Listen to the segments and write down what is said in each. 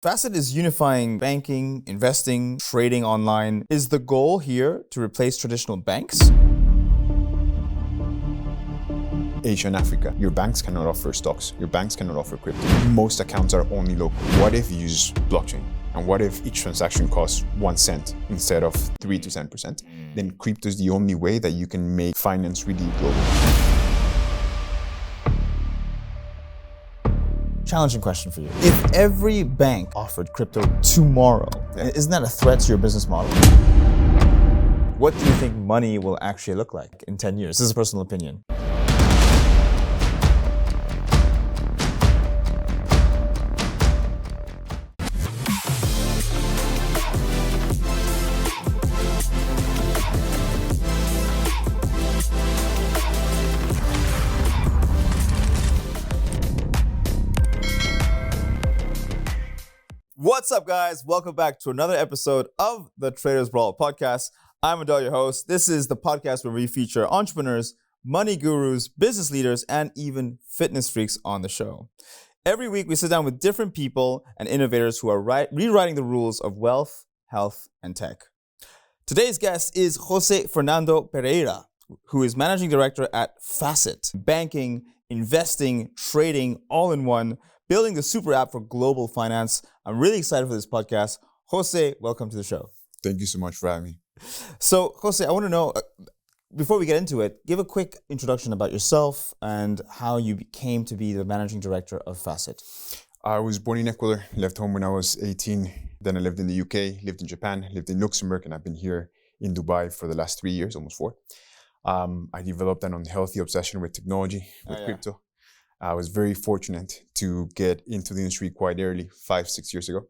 Fasset is unifying banking, investing, trading online. Is the goal here to replace traditional banks? Asia and Africa, your banks cannot offer stocks, your banks cannot offer crypto. Most accounts are only local. What if you use blockchain? And what if each transaction costs 1 cent instead of 3 to 10%? Then crypto is the only way that you can make finance really global. Challenging question for you. If every bank offered crypto tomorrow, isn't that a threat to your business model? What do you think money will actually look like in 10 years? This is a personal opinion. What's up, guys? Welcome back to another episode of the Traders Brawl Podcast. I'm Adel, your host. This is the podcast where we feature entrepreneurs, money gurus, business leaders, and even fitness freaks on the show. Every week, we sit down with different people and innovators who are rewriting the rules of wealth, health, and tech. Today's guest is Jose Fernando Pereira, who is managing director at Fasset, banking, investing, trading, all in one, building the super app for global finance. I'm really excited for this podcast. Jose, welcome to the show. Thank you so much for having me. So, Jose, I want to know, before we get into it, give a quick introduction about yourself and how you came to be the managing director of Fasset. I was born in Ecuador, left home when I was 18. Then I lived in the UK, lived in Japan, lived in Luxembourg, and I've been here in Dubai for the last 3 years, almost 4. I developed an unhealthy obsession with technology, with crypto. I was very fortunate to get into the industry quite early, 5-6 years ago.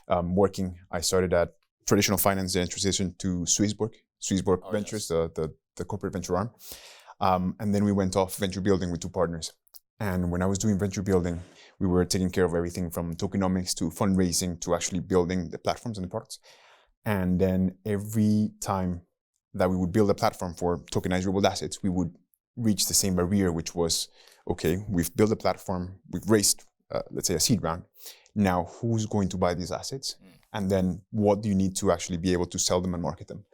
I started at traditional finance, then transitioned to Swissborg Ventures, the corporate venture arm. And then we went off venture building with 2 partners. And when I was doing venture building, we were taking care of everything from tokenomics to fundraising to actually building the platforms and the products. And then every time that we would build a platform for tokenized real assets, we would reach the same barrier, which was, okay, we've built a platform, we've raised, let's say, a seed round. Now, who's going to buy these assets? And then what do you need to actually be able to sell them and market them?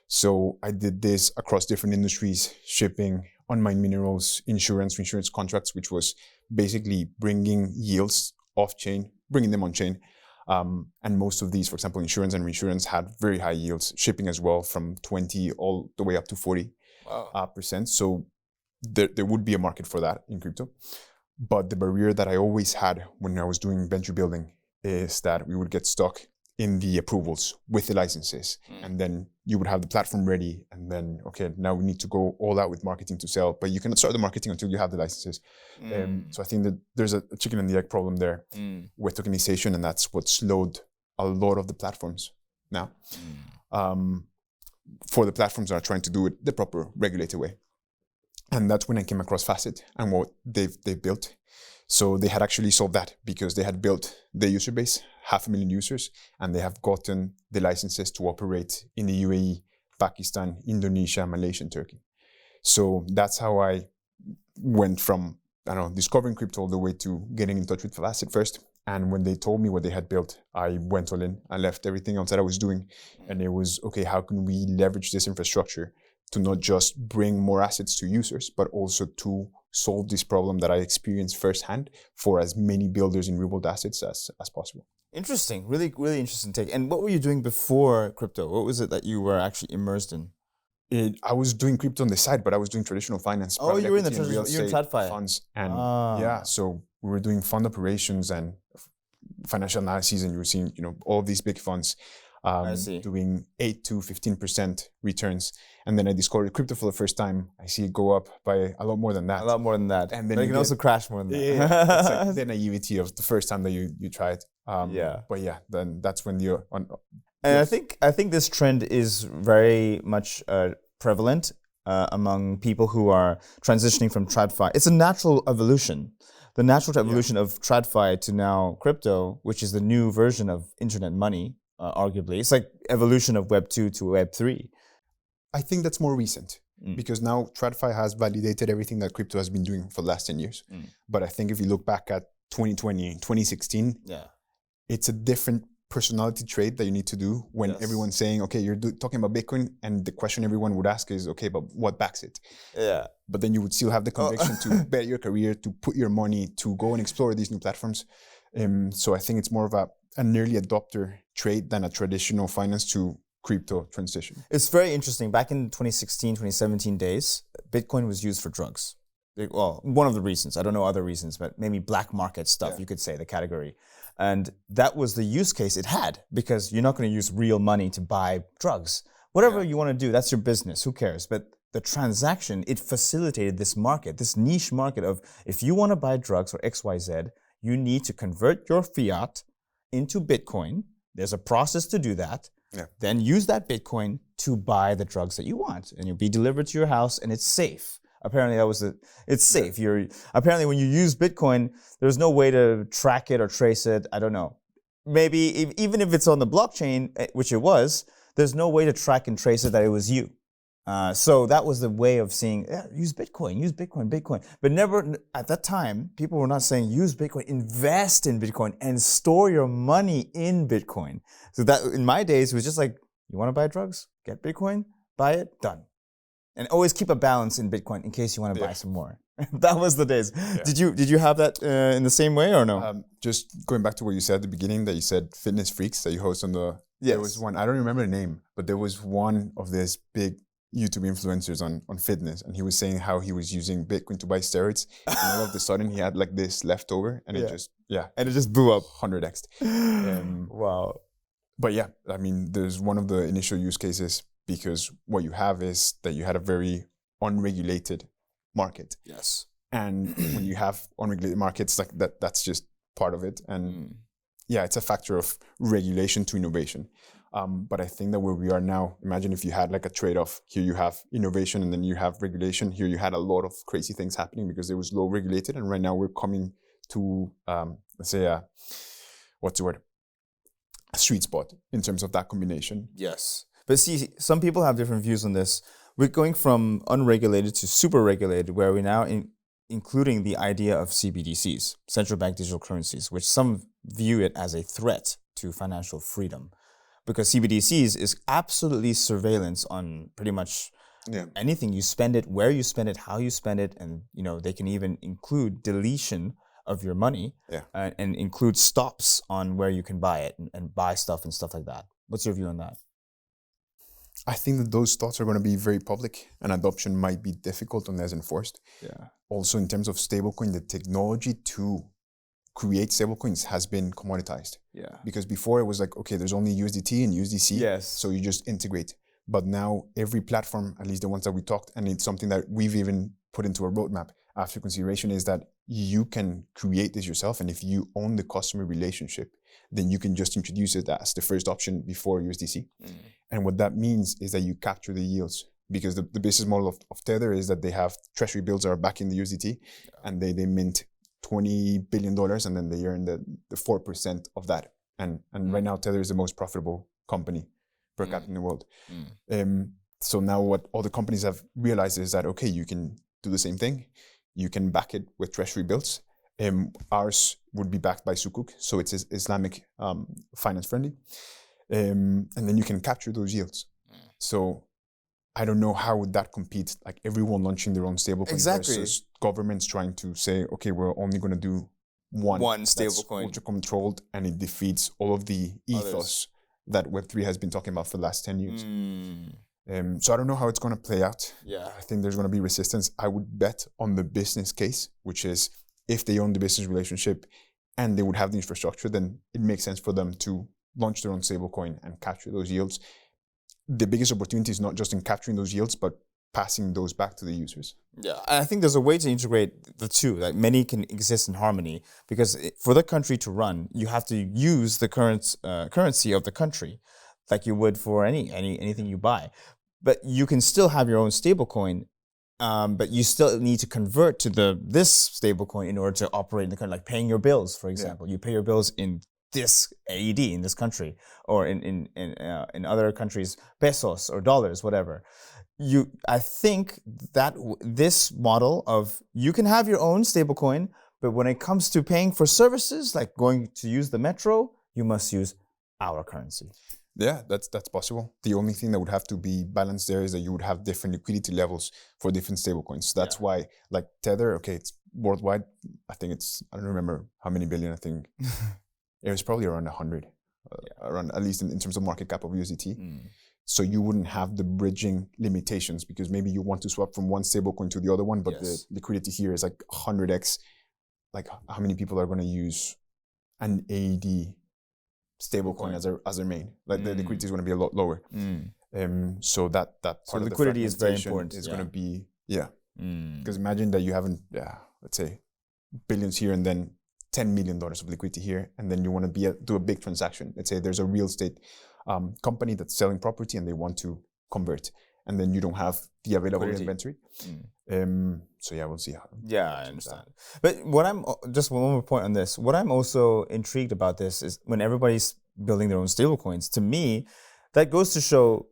So I did this across different industries, shipping, unmined minerals, insurance contracts, which was basically bringing yields off-chain, bringing them on-chain. And most of these, for example, insurance and reinsurance had very high yields, shipping as well from 20 all the way up to 40%. Wow. So there would be a market for that in crypto. But the barrier that I always had when I was doing venture building is that we would get stuck in the approvals with the licenses. And then you would have the platform ready. And then, okay, now we need to go all out with marketing to sell. But you cannot start the marketing until you have the licenses. So I think that there's a chicken and the egg problem there with tokenization. And that's what slowed a lot of the platforms now. For the platforms that are trying to do it the proper regulated way. And that's when I came across Fasset and what they've built. So they had actually solved that because they had built the user base, 500,000 users, and they have gotten the licenses to operate in the UAE, Pakistan, Indonesia, Malaysia, and Turkey. So that's how I went from, discovering crypto all the way to getting in touch with Fasset first. And when they told me what they had built, I went all in. I left everything else that I was doing. And it was, okay, how can we leverage this infrastructure to not just bring more assets to users, but also to solve this problem that I experienced firsthand for as many builders in real-world assets as possible. Interesting. Really, really interesting take. And what were you doing before crypto? What was it that you were actually immersed in? I was doing crypto on the side, but I was doing traditional finance. Oh, you were in TradFi. Funds. And so we were doing fund operations and financial analyses, and you were seeing, all of these big funds doing 8 to 15% returns. And then I discovered crypto for the first time. I see it go up by a lot more than that. And then it can also crash more than that. Yeah, it's like the naivety of the first time that you try it. But then that's when you're on. And I think this trend is very much prevalent among people who are transitioning from TradFi. It's a natural evolution. The natural evolution of TradFi to now crypto, which is the new version of internet money, arguably. It's like evolution of Web 2 to Web 3. I think that's more recent because now TradFi has validated everything that crypto has been doing for the last 10 years. But I think if you look back at 2020, 2016, it's a different personality trait that you need to do when everyone's saying, okay, you're talking about Bitcoin, and the question everyone would ask is, okay, but what backs it? Yeah. But then you would still have the conviction to bet your career, to put your money, to go and explore these new platforms. So I think it's more of an early adopter trait than a traditional finance to crypto transition. It's very interesting. Back in 2016, 2017 days, Bitcoin was used for drugs. Well, one of the reasons, I don't know other reasons, but maybe black market stuff, you could say, the category. And that was the use case it had, because you're not going to use real money to buy drugs. Whatever you want to do, that's your business, who cares? But the transaction, it facilitated this market, this niche market of, if you want to buy drugs or XYZ, you need to convert your fiat into Bitcoin. There's a process to do that. Yeah. Then use that Bitcoin to buy the drugs that you want, and you'll be delivered to your house, and it's safe. Apparently it's safe. Apparently when you use Bitcoin, there's no way to track it or trace it. I don't know. Maybe even if it's on the blockchain, which it was, there's no way to track and trace it that it was you. So that was the way of saying, use Bitcoin. But never, at that time, people were not saying use Bitcoin, invest in Bitcoin and store your money in Bitcoin. So that, in my days, it was just like, you want to buy drugs? Get Bitcoin, buy it, done. And always keep a balance in Bitcoin in case you want to buy some more. That was the days. Yeah. Did you have that in the same way or no? Just going back to what you said at the beginning, that you said fitness freaks that you host on the. Yes. There was one, I don't remember the name, but there was one of these big YouTube influencers on fitness, and he was saying how he was using Bitcoin to buy steroids, and all of a sudden he had like this leftover, and it just blew up 100x. Wow. But yeah, I mean, there's one of the initial use cases, because what you have is that you had a very unregulated market. Yes. And when you have unregulated markets, like that's just part of it. And yeah, it's a factor of regulation to innovation. But I think that where we are now, imagine if you had like a trade-off. Here you have innovation and then you have regulation. Here you had a lot of crazy things happening because it was low regulated. And right now we're coming to, let's say, what's the word? A sweet spot in terms of that combination. Yes. But see, some people have different views on this. We're going from unregulated to super regulated, where we're now including the idea of CBDCs, central bank digital currencies, which some view it as a threat to financial freedom. Because CBDCs is absolutely surveillance on pretty much anything. You spend it, where you spend it, how you spend it, and they can even include deletion of your money and include stops on where you can buy it and buy stuff and stuff like that. What's your view on that? I think that those thoughts are going to be very public, and adoption might be difficult unless enforced. Yeah. Also, in terms of stablecoin, the technology to create stablecoins has been commoditized. Yeah. Because before it was like, okay, there's only USDT and USDC. Yes. So you just integrate. But now every platform, at least the ones that we talked, and it's something that we've even put into a roadmap after consideration, is that you can create this yourself. And if you own the customer relationship, then you can just introduce it as the first option before USDC. And what that means is that you capture the yields, because the business model of Tether is that they have treasury bills that are back in the USDT, and they mint $20 billion, and then they earn the 4% of that. And right now, Tether is the most profitable company per capita in the world. So now what all the companies have realized is that, okay, you can do the same thing. You can back it with treasury bills. Ours would be backed by Sukuk, so it's Islamic finance friendly. And then you can capture those yields. So I don't know how would that compete, like everyone launching their own stablecoin versus governments trying to say, okay, we're only going to do one stablecoin, ultra controlled, and it defeats all of the ethos that Web3 has been talking about for the last 10 years. So I don't know how it's going to play out. Yeah. I think there's going to be resistance. I would bet on the business case, which is if they own the business relationship and they would have the infrastructure, then it makes sense for them to launch their own stablecoin and capture those yields. The biggest opportunity is not just in capturing those yields, but passing those back to the users. Yeah, I think there's a way to integrate the two. Like many can exist in harmony, because for the country to run, you have to use the current currency of the country, like you would for anything you buy. But you can still have your own stablecoin, but you still need to convert to this stablecoin in order to operate in the country, like paying your bills, for example. You pay your bills in this AED in this country, or in other countries, pesos or dollars, whatever. I think that this model of you can have your own stablecoin, but when it comes to paying for services, like going to use the metro, you must use our currency. Yeah, that's possible. The only thing that would have to be balanced there is that you would have different liquidity levels for different stablecoins. That's why, like Tether, okay, it's worldwide. I think I don't remember how many billion. I think it was probably around 100, around at least in terms of market cap of USDT. So you wouldn't have the bridging limitations because maybe you want to swap from one stablecoin to the other one, but the liquidity here is like 100x. Like how many people are going to use an AED stablecoin as their main? Like the liquidity is going to be a lot lower. So that part of liquidity the is very important. Is going to be because imagine that you haven't let's say billions here and then $10 million of liquidity here, and then you want to do a big transaction. Let's say there's a real estate company that's selling property and they want to convert, and then you don't have the available inventory. So we'll see how. Yeah, I understand. But what I'm just one more point on this. What I'm also intrigued about this is when everybody's building their own stablecoins. To me, that goes to show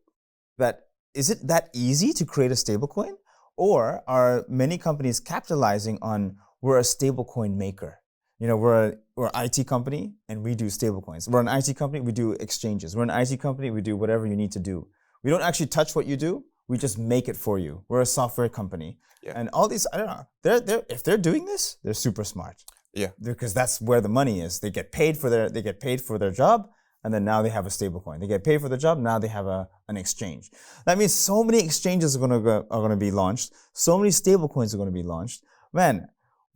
that is it that easy to create a stablecoin, or are many companies capitalizing on we're a stablecoin maker? We're an IT company and we do stablecoins. We're an IT company, we do exchanges. We're an IT company, we do whatever you need to do. We don't actually touch what you do. We just make it for you. We're a software company. Yeah. And all these, I don't know, if they're doing this, they're super smart. Yeah. Because that's where the money is. They get paid for their job, and then now they have a stablecoin. They get paid for the job, now they have an exchange. That means so many exchanges are gonna be launched. So many stablecoins are gonna be launched. Man,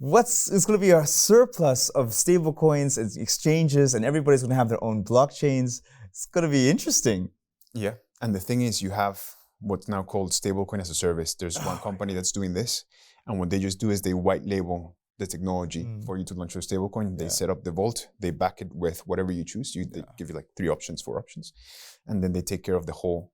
it's going to be a surplus of stablecoins and exchanges, and everybody's going to have their own blockchains. It's going to be interesting. Yeah. And the thing is, you have what's now called stablecoin as a service. There's one company that's doing this. And what they just do is they white label the technology for you to launch your stablecoin. They set up the vault. They back it with whatever you choose. They give you like 4 options. And then they take care of the whole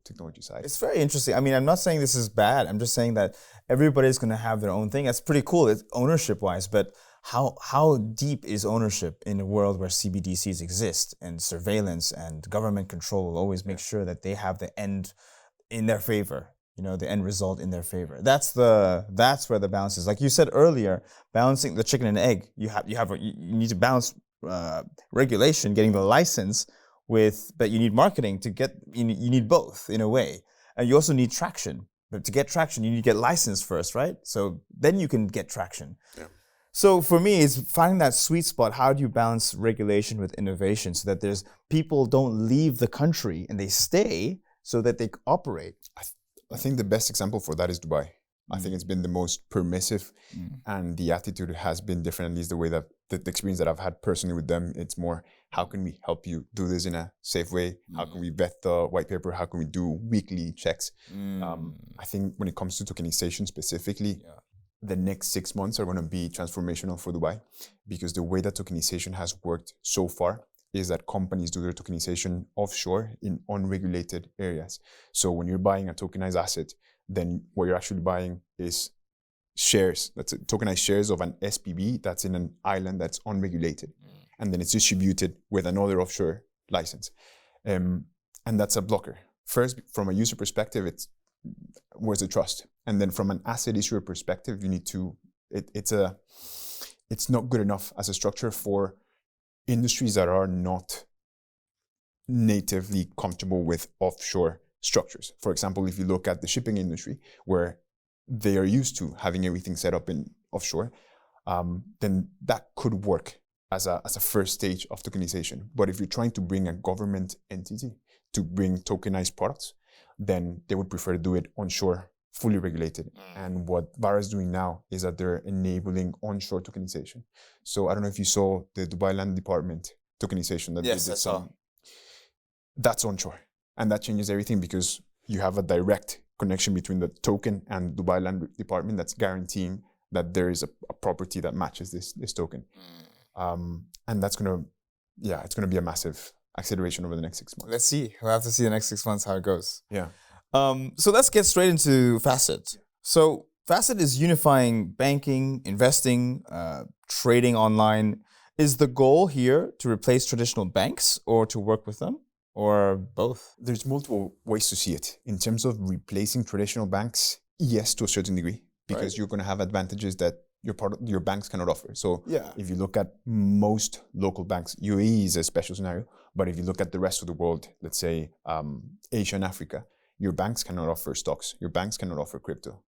technology side. It's very interesting. I mean, I'm not saying this is bad. I'm just saying that everybody's going to have their own thing. That's pretty cool. It's ownership-wise, but how deep is ownership in a world where CBDCs exist and surveillance and government control will always make sure that they have the end in their favor, the end result in their favor. That's where the balance is. Like you said earlier, balancing the chicken and egg. You need to balance regulation, getting the license but you need marketing to get, you need both in a way. And you also need traction. But to get traction, you need to get licensed first, right? So then you can get traction. Yeah. So for me, it's finding that sweet spot. How do you balance regulation with innovation so that people don't leave the country and they stay so that they operate? I think the best example for that is Dubai. I think it's been the most permissive and the attitude has been different, at least the way that the experience that I've had personally with them, it's more, how can we help you do this in a safe way? How can we vet the white paper? How can we do weekly checks? I think when it comes to tokenization specifically, the next 6 months are going to be transformational for Dubai because the way that tokenization has worked so far is that companies do their tokenization offshore in unregulated areas. So when you're buying a tokenized asset, then what you're actually buying is shares. That's tokenized shares of an SPV that's in an island that's unregulated. And then it's distributed with another offshore license. And that's a blocker. First, from a user perspective, where's the trust? And then from an asset issuer perspective, you need to, it's not good enough as a structure for industries that are not natively comfortable with offshore structures. For example, if you look at the shipping industry, where they are used to having everything set up in offshore, then that could work as a first stage of tokenization. But if you're trying to bring a government entity to bring tokenized products, then they would prefer to do it onshore, fully regulated. And what VARA is doing now is that they're enabling onshore tokenization. So I don't know if you saw the Dubai Land Department tokenization that yes, they did. I saw. That's onshore. And that changes everything because you have a direct connection between the token and Dubai Land Department that's guaranteeing that there is a property that matches this token. And that's going to, it's going to be a massive acceleration over the next 6 months. Let's see. We'll have to see the next 6 months how it goes. Yeah. So let's get straight into Fasset. So Fasset is unifying banking, investing, trading online. Is the goal here to replace traditional banks or to work with them or both? There's multiple ways to see it. In terms of replacing traditional banks, yes, to a certain degree, because you're going to have advantages that your banks cannot offer. So Yeah. if you look at most local banks, UAE is a special scenario, but if you look at the rest of the world, let's say Asia and Africa, your banks cannot offer stocks. Your banks cannot offer crypto.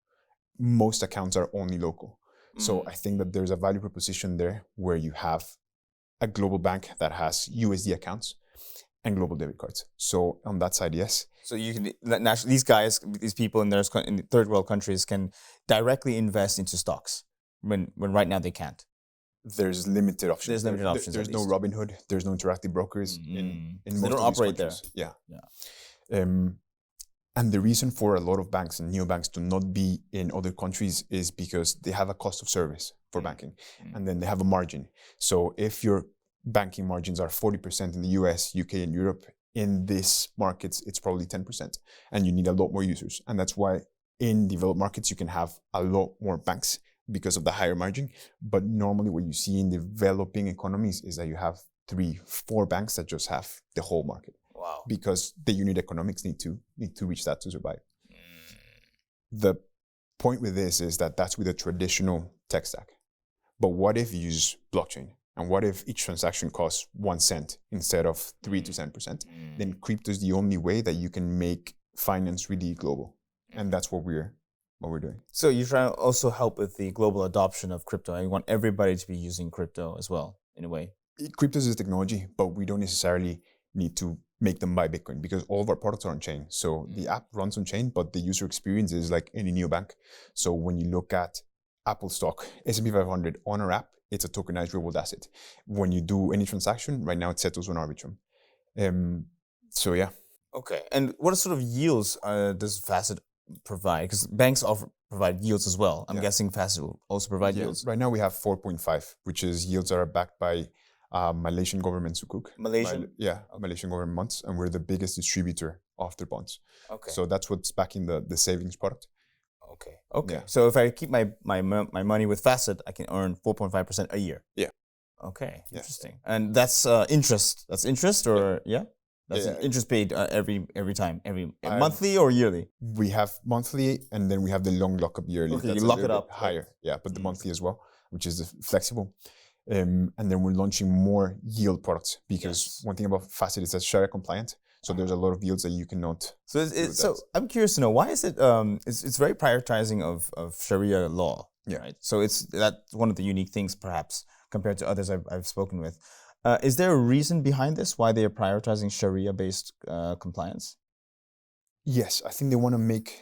Most accounts are only local. So I think that there's a value proposition there where you have a global bank that has USD accounts and global debit cards. So on that side, yes. So you can these people in the third world countries can directly invest into stocks when right now they can't. There's limited options. There's limited options. There's no Robinhood. There's no interactive brokers in So most they don't of these operate countries. there. Yeah. And the reason for a lot of banks and neobanks to not be in other countries is because they have a cost of service for banking, and then they have a margin. So if your banking margins are 40% in the US, UK, and Europe, in these markets, it's probably 10%, and you need a lot more users. And that's why in developed markets, you can have a lot more banks because of the higher margin. But normally what you see in developing economies is that you have 3-4 banks that just have the whole market. Wow. Because the unit economics need to reach that to survive. The point with this is that that's with a traditional tech stack. But what if you use blockchain? And what if each transaction costs 1 cent instead of 3 to 10%? Then crypto is the only way that you can make finance really global. And that's what we're doing. So you're trying to also help with the global adoption of crypto. And you want everybody to be using crypto as well, in a way. Crypto is a technology, but we don't necessarily need to make them buy Bitcoin because all of our products are on chain. So the app runs on chain, but the user experience is like any neobank. So when you look at Apple stock, S&P 500 on our app, it's a tokenized real world asset. When you do any transaction, right now it settles on Arbitrum. So yeah. Okay. And what sort of yields does Fasset provide? Because banks provide yields as well. I'm guessing Fasset will also provide yields. Right now we have 4.5, which is yields that are backed by Malaysian government sukuk. Malaysian? Malaysian government bonds, and we're the biggest distributor of their bonds. Okay. So that's what's backing the savings product. Okay. Yeah. So if I keep my money with Fasset, I can earn 4.5% a year. Yeah. Okay. Yeah. Interesting. And that's interest. That's interest, or That's interest paid every time, monthly or yearly? We have monthly, and then we have the long lockup yearly. Okay, That's you lock it up higher, but the monthly as well, which is flexible. And then we're launching more yield products because one thing about Fasset is that Sharia compliant. So there's a lot of yields that you cannot. So I'm curious to know, why is it? It's very prioritizing of Sharia law. Yeah. Right. So that's one of the unique things, perhaps, compared to others I've spoken with. Is there a reason behind this? Why they are prioritizing Sharia-based compliance? Yes, I think they want to make.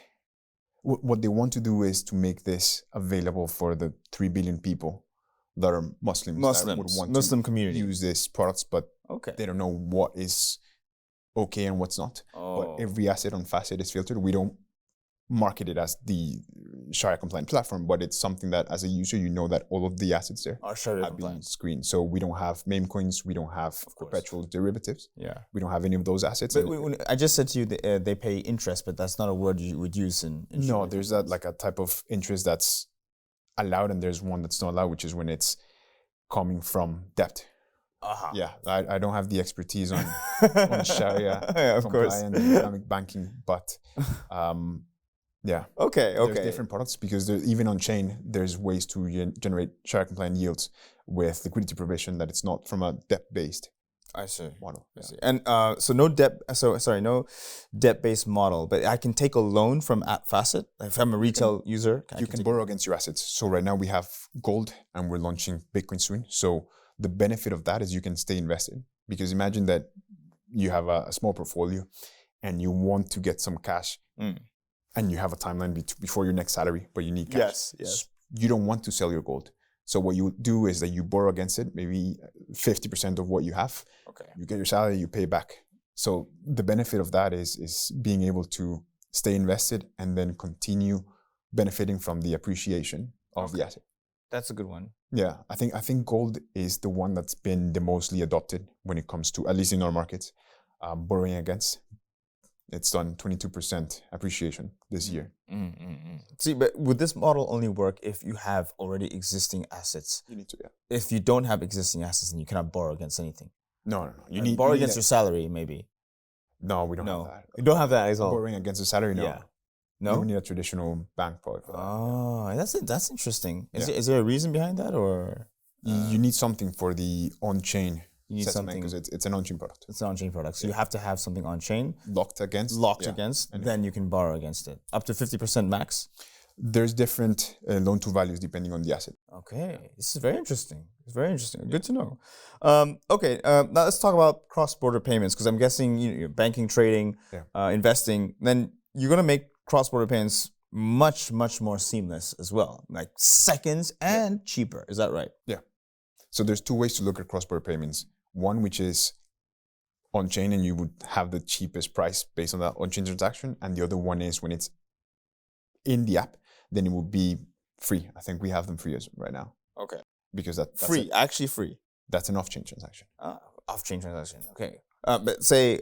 What they want to do is to make this available for the 3 billion people that are Muslims that would want Muslim to community use these products, but they don't know what is okay and what's not. But every asset on Fasset is filtered. We don't market it as the Sharia compliant platform, but it's something that as a user, you know that all of the assets there are Sharia have been screened. So we don't have meme coins, we don't have perpetual derivatives. Yeah. We don't have any of those assets. But I just said to you they pay interest, but that's not a word you would use in No, there's that like a type of interest that's allowed, and there's one that's not allowed, which is when it's coming from debt. Yeah, I don't have the expertise on Sharia compliant and Islamic banking, but there's different products because even on chain, there's ways to generate Sharia compliant yields with liquidity provision that it's not from a debt-based model. I see. And no debt-based model, but I can take a loan from Fasset if I'm a retail user. You can borrow against your assets. So right now we have gold and we're launching Bitcoin soon. So the benefit of that is you can stay invested, because imagine that you have a small portfolio and you want to get some cash and you have a timeline before your next salary, but you need cash. Yes. You don't want to sell your gold. So what you do is that you borrow against it, maybe 50% of what you have. Okay. You get your salary, you pay back. So the benefit of that is being able to stay invested and then continue benefiting from the appreciation of the asset. That's a good one. Yeah, I think gold is the one that's been the mostly adopted when it comes to, at least in our markets, borrowing against. It's done 22% appreciation this year. See, but would this model only work if you have already existing assets? You need to, If you don't have existing assets, then you cannot borrow against anything. No. You need borrow against your salary, maybe. No, we don't have that. You don't have that as well. Borrowing against the salary, no. Yeah. You No? don't need a traditional bank product for that. Oh, that's interesting. Yeah. Is there a reason behind that, or You need something for the on-chain you need settlement something? because it's an on-chain product. It's an on-chain product, so you have to have something on-chain Locked against. then you can borrow against it up to 50% max. There's different loan-to-values depending on the asset. Okay, this is very interesting. It's very interesting. Good to know. Okay, now let's talk about cross-border payments because I'm guessing you're banking, trading, investing. Then you're gonna make cross-border payments much more seamless as well, like seconds and cheaper. Is that right? Yeah. So there's two ways to look at cross-border payments. One which is on-chain and you would have the cheapest price based on that on-chain transaction, and the other one is when it's in the app, then it would be free. I think we have them free right now. Okay. Because that's free, actually free. That's an off-chain transaction. Off-chain transaction. Okay. But say,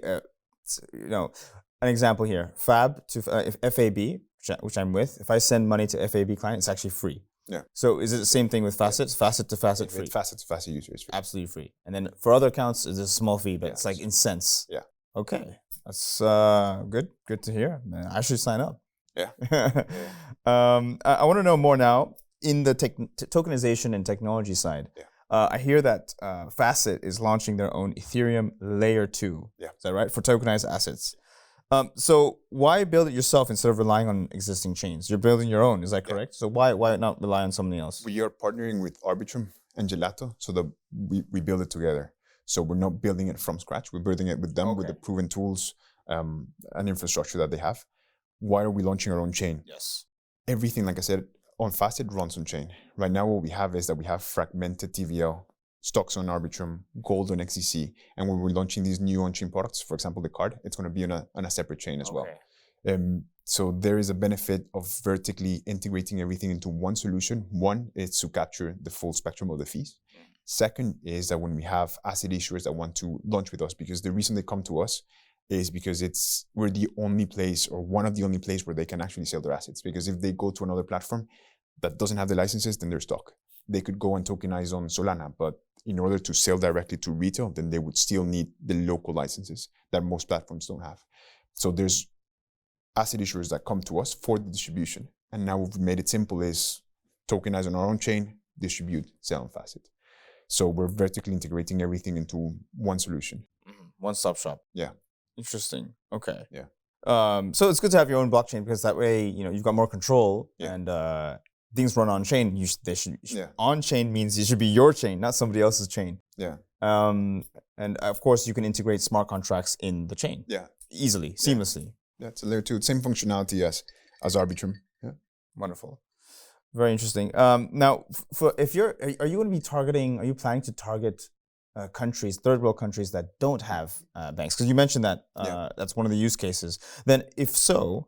an example here: Fab to FAB, which I'm with. If I send money to FAB client, it's actually free. Yeah. So is it the same thing with Fasset? Fasset to Fasset free. Facet to Facet user is free. Absolutely free. And then for other accounts, it's a small fee, but it's like in cents. Yeah. Okay. That's good. Good to hear. I should sign up. Yeah. I want to know more now in the tokenization and technology side. Yeah. I hear that Fasset is launching their own Ethereum layer 2. Yeah. Is that right? For tokenized assets. So why build it yourself instead of relying on existing chains? You're building your own, is that correct? So why not rely on somebody else? We are partnering with Arbitrum and Gelato so that we build it together. So we're not building it from scratch. We're building it with them with the proven tools and infrastructure that they have. Why are we launching our own chain? Yes. Everything, like I said, on Fasset runs on chain. Right now, what we have is that we have fragmented TVL, stocks on Arbitrum, gold on XDC. And when we're launching these new on-chain products, for example, the card, it's going to be on a separate chain as well. So there is a benefit of vertically integrating everything into one solution. One is to capture the full spectrum of the fees. Second is that when we have asset issuers that want to launch with us, because the reason they come to us is because we're the only place or one of the only places where they can actually sell their assets. Because if they go to another platform that doesn't have the licenses, then they're stuck. They could go and tokenize on Solana, but in order to sell directly to retail, then they would still need the local licenses that most platforms don't have. So there's asset issuers that come to us for the distribution. And now what we've made it simple is tokenize on our own chain, distribute, sell on Fasset. So we're vertically integrating everything into one solution. One-stop shop. Yeah. Interesting. Okay. Yeah. So it's good to have your own blockchain because that way, you've got more control and things run on chain. On chain means it should be your chain, not somebody else's chain. Yeah. And of course, you can integrate smart contracts in the chain. Yeah. Easily, seamlessly. Yeah, it's a layer 2. Same functionality as Arbitrum. Yeah. Wonderful. Very interesting. Now, are you planning to target countries, third world countries that don't have banks? Because you mentioned that that's one of the use cases. Then if so,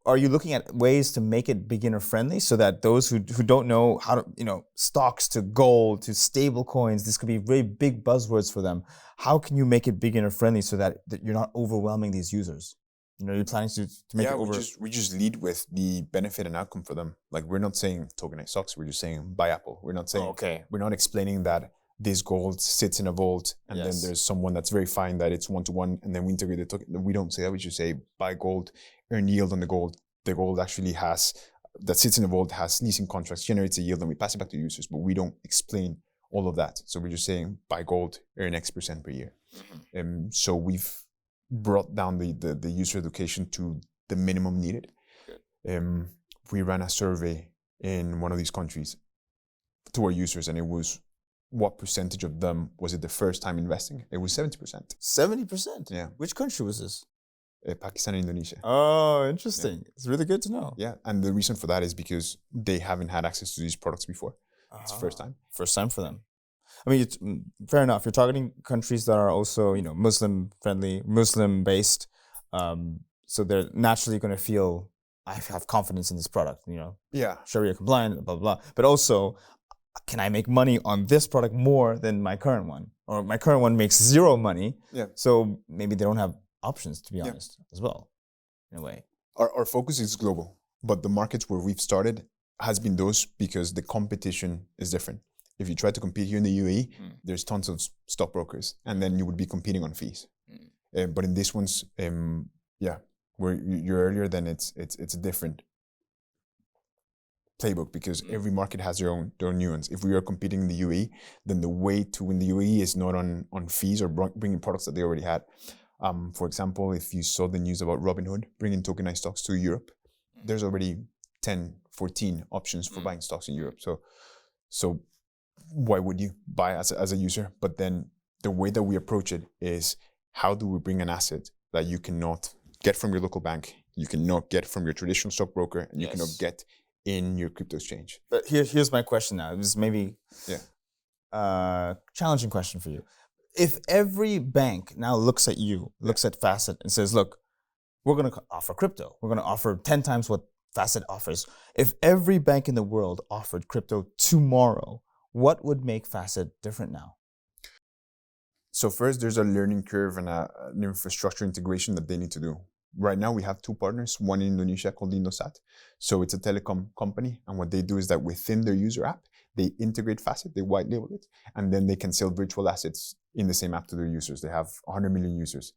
are you looking at ways to make it beginner friendly so that those who don't know how to, stocks to gold to stable coins, this could be very big buzzwords for them. How can you make it beginner friendly so that you're not overwhelming these users? You're planning to make it over. We just lead with the benefit and outcome for them. Like we're not saying tokenized stocks, we're just saying buy Apple. We're not saying, we're not explaining that this gold sits in a vault and then there's someone that's verifying that it's one-to-one and then we integrate the token. We don't say that. We just say buy gold, earn yield on the gold. The gold actually that sits in the vault has leasing contracts, generates a yield and we pass it back to users, but we don't explain all of that. So we're just saying buy gold, earn X% per year. So we've brought down the user education to the minimum needed. We ran a survey in one of these countries to our users and it was what percentage of them was it the first time investing? It was 70%. 70%? Yeah. Which country was this? Pakistan and Indonesia. Oh, interesting. Yeah. It's really good to know. Yeah, and the reason for that is because they haven't had access to these products before. It's the first time. First time for them. I mean, fair enough. You're targeting countries that are also, Muslim friendly, Muslim based. So they're naturally going to feel, I have confidence in this product, Yeah. Sharia compliant, blah, blah, blah. But also, can I make money on this product more than my current one? Or my current one makes zero money. Yeah. So maybe they don't have options, to be honest, as well, in a way. Our focus is global, but the markets where we've started has been those because the competition is different. If you try to compete here in the UAE, there's tons of stockbrokers, and then you would be competing on fees. But in these ones, where you're earlier, then it's a different playbook because every market has their own nuance. If we are competing in the UAE, then the way to win the UAE is not on fees or bringing products that they already had. For example, if you saw the news about Robinhood bringing tokenized stocks to Europe, there's already 10, 14 options for buying stocks in Europe. So why would you buy as a user? But then the way that we approach it is, how do we bring an asset that you cannot get from your local bank, you cannot get from your traditional stockbroker, and you cannot get in your crypto exchange? But here's my question now. This is maybe challenging question for you. If every bank now looks at you, looks at Fasset and says, look, we're going to offer crypto. We're going to offer 10 times what Fasset offers. If every bank in the world offered crypto tomorrow, what would make Fasset different now? So first, there's a learning curve and an infrastructure integration that they need to do. Right now, we have two partners, one in Indonesia called Indosat. So it's a telecom company. And what they do is that within their user app, they integrate Fasset, they white label it, and then they can sell virtual assets in the same app to their users. They have 100 million users.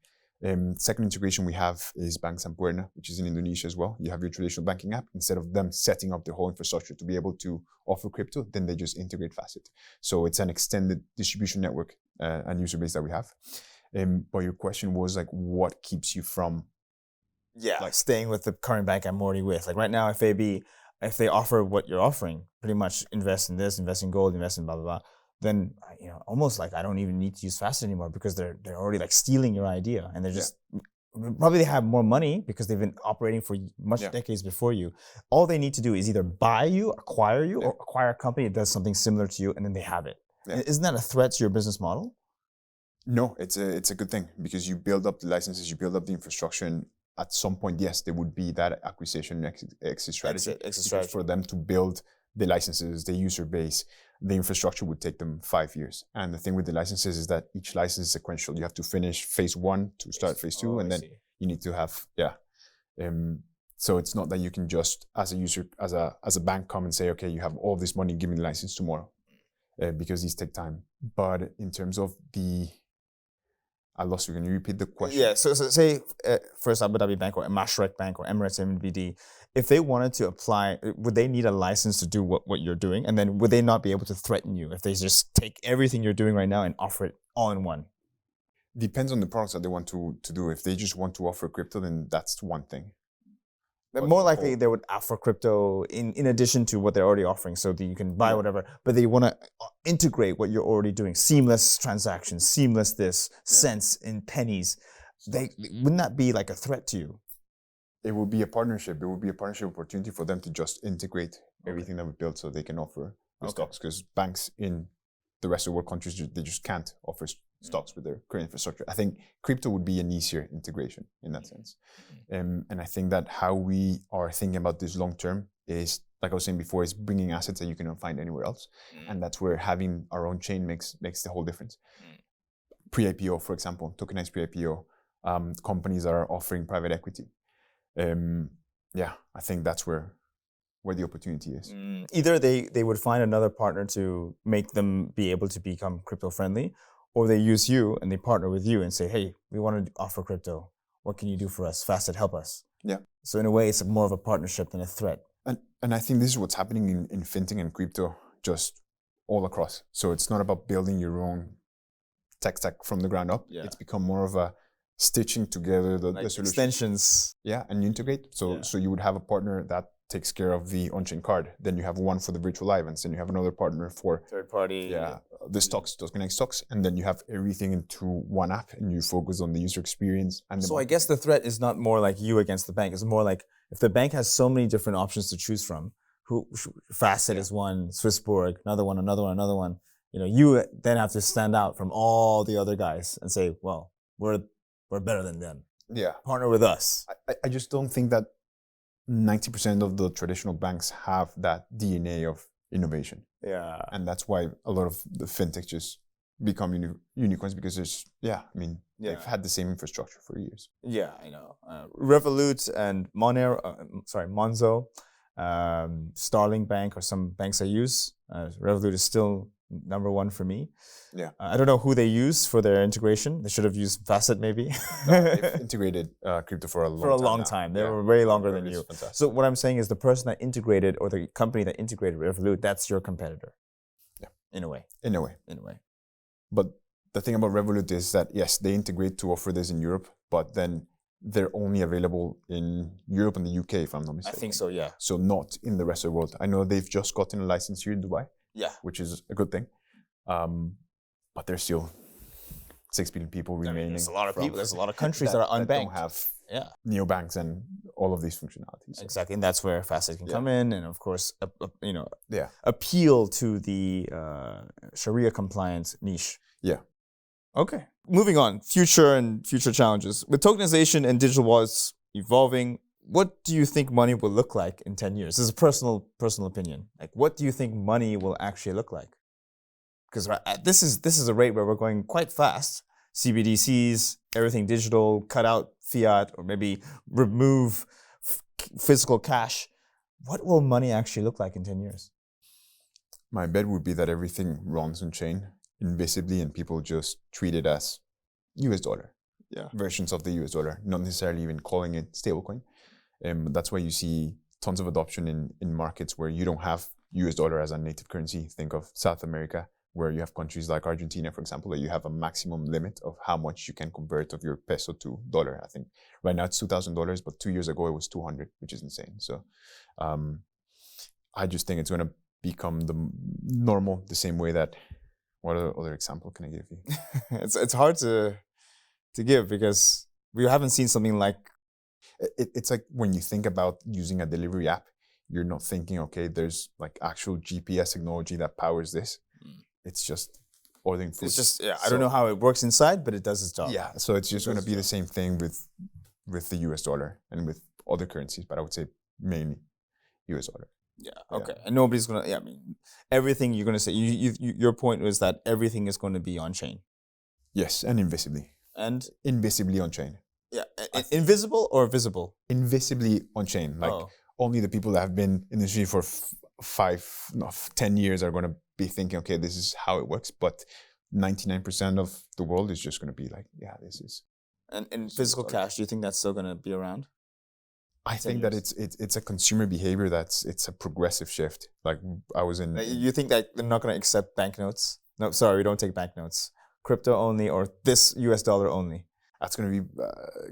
Second integration we have is Bank Sampuerna, which is in Indonesia as well. You have your traditional banking app. Instead of them setting up their whole infrastructure to be able to offer crypto, then they just integrate Fasset. So it's an extended distribution network and user base that we have. But your question was like, what keeps you from staying with the current bank I'm already with? Like right now, if they offer what you're offering, pretty much invest in this, invest in gold, invest in blah, blah, blah, then almost like I don't even need to use Fasset anymore because they're already like stealing your idea, and they're just probably they have more money because they've been operating for decades before you. All they need to do is either buy you, acquire you, or acquire a company that does something similar to you, and then they have it. Yeah. Isn't that a threat to your business model? No, it's a good thing because you build up the licenses, you build up the infrastructure, and at some point, yes, there would be that acquisition exit strategy. Exit strategy. For them to build the licenses, the user base, the infrastructure would take them 5 years. And the thing with the licenses is that each license is sequential. You have to finish phase 1 to start phase 2, and then you need to have, so it's not that you can just, as a user, as a bank, come and say, okay, you have all this money, give me the license tomorrow, because these take time. But in terms of I lost you. Can you repeat the question? Yeah. So say First Abu Dhabi Bank or Mashreq Bank or Emirates MBD, if they wanted to apply, would they need a license to do what you're doing? And then would they not be able to threaten you if they just take everything you're doing right now and offer it all in one? Depends on the products that they want to do. If they just want to offer crypto, then that's one thing. But more likely they would offer crypto in addition to what they're already offering, so that you can buy whatever, but they want to integrate what you're already doing. Seamless transactions, seamless cents in pennies. Wouldn't that be like a threat to you? It would be a partnership. It would be a partnership opportunity for them to just integrate everything that we built so they can offer the stocks, because banks in the rest of the world countries, they just can't offer stocks with their current infrastructure. I think crypto would be an easier integration in that sense. And I think that how we are thinking about this long term is, like I was saying before, is bringing assets that you cannot find anywhere else. And that's where having our own chain makes the whole difference. Pre-IPO, for example, tokenized pre-IPO, companies that are offering private equity. I think that's where the opportunity is. Either they would find another partner to make them be able to become crypto friendly, or they use you and they partner with you and say, hey, we want to offer crypto. What can you do for us? Fasset, help us. Yeah. So in a way, it's more of a partnership than a threat. And I think this is what's happening in fintech and crypto just all across. So it's not about building your own tech stack from the ground up. Yeah. It's become more of a stitching together the solutions. Extensions. Yeah, and you integrate. So you would have a partner that takes care of the on-chain card. Then you have one for the virtual events. Then you have another partner for third party. The stocks, tokenized stocks. And then you have everything into one app and you focus on the user experience. So I guess the threat is not more like you against the bank. It's more like if the bank has so many different options to choose from, Fasset is one, Swissborg, another one. You then have to stand out from all the other guys and say, well, we're better than them. Yeah. Partner with us. I just don't think that 90% of the traditional banks have that DNA of innovation. Yeah. And that's why a lot of the fintech just become unicorns, because they've had the same infrastructure for years. Yeah, I know. Revolut and Monzo, Starling Bank are some banks I use. Revolut is still number one for me. Yeah. I don't know who they use for their integration. They should have used Fasset maybe. They've integrated crypto for a long time. They were way longer than you. Fantastic. So what I'm saying is the person that integrated or the company that integrated Revolut, that's your competitor. Yeah. In a way. In a way. But the thing about Revolut is that, yes, they integrate to offer this in Europe, but then they're only available in Europe and the UK, if I'm not mistaken. I think so, yeah. So not in the rest of the world. I know they've just gotten a license here in Dubai, which is a good thing. But there's still 6 billion people remaining. There's a lot of people. There's a lot of countries that are unbanked. That don't have neobanks and all of these functionalities. Exactly, and that's where Fasset can come in, and of course, appeal to the Sharia compliant niche. Yeah. Okay. Moving on, future challenges. With tokenization and digital wallets evolving, what do you think money will look like in 10 years? This is a personal opinion. Like, what do you think money will actually look like? Because this is a rate where we're going quite fast. CBDCs, everything digital, cut out fiat, or maybe remove physical cash. What will money actually look like in 10 years? My bet would be that everything runs on chain invisibly, and people just treat it as US dollar versions of the US dollar, not necessarily even calling it stablecoin. That's why you see tons of adoption in markets where you don't have US dollar as a native currency. Think of South America, where you have countries like Argentina, for example, that you have a maximum limit of how much you can convert of your peso to dollar. I think right now it's $2,000, but 2 years ago it was 200, which is insane. So I just think it's going to become the normal, the same way that. What other example can I give you? It's hard to give because we haven't seen something like. It's like when you think about using a delivery app, you're not thinking, okay, there's like actual GPS technology that powers this. It's just ordering food. It's just I don't know how it works inside, but it does its job. Yeah, so it's just going to be the same thing with the US dollar and with other currencies, but I would say mainly US dollar. Yeah. Okay. And nobody's gonna. I mean, everything you're gonna say. Your point was that everything is going to be on chain. Yes, and invisibly. And invisibly on chain. Yeah. Invisible or visible? Invisibly on chain. Like only the people that have been in the industry for 10 years are going to be thinking, okay, this is how it works. But 99% of the world is just going to be like, yeah, this is. And physical cash. Do you think that's still going to be around? I think that it's a consumer behavior it's a progressive shift. Like I was in. You think that they're not going to accept banknotes? No, sorry, we don't take banknotes. Crypto only, or this US dollar only. That's going to be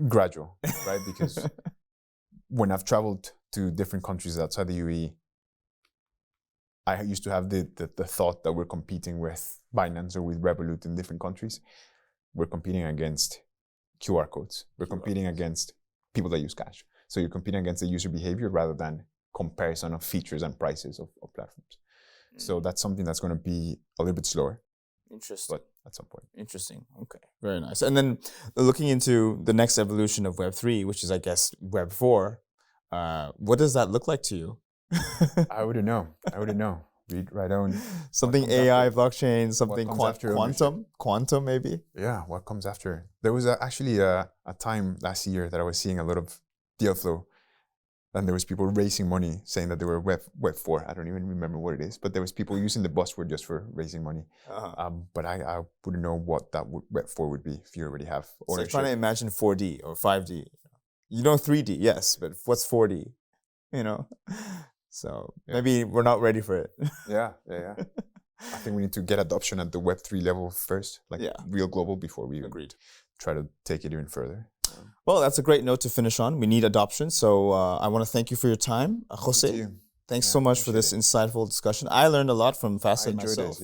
gradual, right? Because when I've traveled to different countries outside the UAE, I used to have the thought that we're competing with Binance or with Revolut in different countries. We're competing against QR codes. We're competing against people that use cash. So you're competing against the user behavior rather than comparison of features and prices of platforms. So that's something that's going to be a little bit slower. Interesting. But at some point. Interesting. Okay. Very nice. And then looking into the next evolution of Web3, which is, I guess, Web4, what does that look like to you? I wouldn't know. Read on. Something AI, blockchain, something quantum maybe? Yeah, what comes after? There was actually a time last year that I was seeing a lot of deal flow, and there was people raising money saying that they were Web4. I don't even remember what it is, but there was people using the buzzword just for raising money. But I wouldn't know what that Web4 would be if you already have ownership. So trying to imagine 4D or 5D. You know 3D, yes, but what's 4D? You know? So maybe we're not ready for it. Yeah. I think we need to get adoption at the Web3 level first, like real global, before we try to take it even further. Well, that's a great note to finish on. We need adoption. So I want to thank you for your time, Jose. Thanks so much for this insightful discussion. I learned a lot from Fasset myself.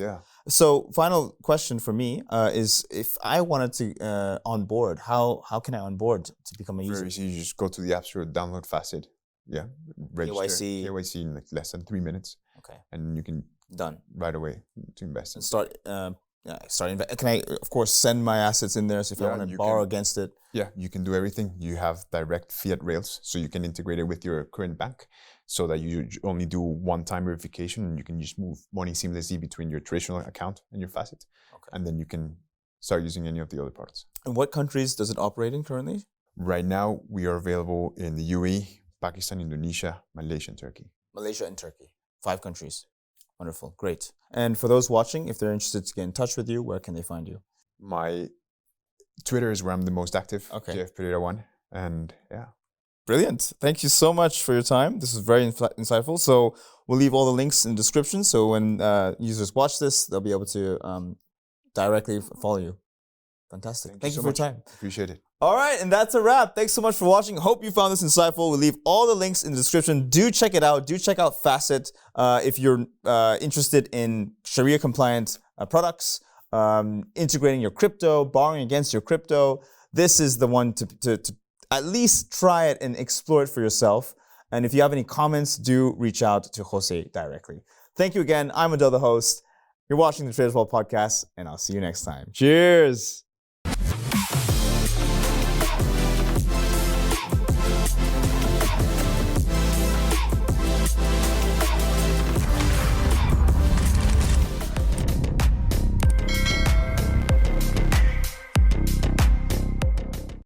So final question for me is, if I wanted to onboard, how can I onboard to become a user? Very easy. You just go to the App Store, download Fasset. Register. KYC in like less than 3 minutes. Okay. And you can right away to invest. And start. Can I, of course, send my assets in there? So if I want to borrow against it. Yeah, you can do everything. You have direct fiat rails, so you can integrate it with your current bank, so that you only do one-time verification, and you can just move money seamlessly between your traditional account and your Fasset. Okay. And then you can start using any of the other parts. And what countries does it operate in currently? Right now, we are available in the UAE, Pakistan, Indonesia, Malaysia, and Turkey. Malaysia and Turkey. 5 countries. Wonderful. Great. And for those watching, if they're interested to get in touch with you, where can they find you? My Twitter is where I'm the most active. Okay. JF Pereira 1. And yeah. Brilliant. Thank you so much for your time. This is very insightful. So we'll leave all the links in the description. So when users watch this, they'll be able to directly follow you. Fantastic. Thank you for your time. Appreciate it. All right, and that's a wrap. Thanks so much for watching. Hope you found this insightful. We'll leave all the links in the description. Do check it out. Do check out Fasset if you're interested in Sharia compliant products, integrating your crypto, borrowing against your crypto. This is the one to at least try it and explore it for yourself. And if you have any comments, do reach out to Jose directly. Thank you again. I'm Adel, the host. You're watching the Traders Brawl Podcast, and I'll see you next time. Cheers.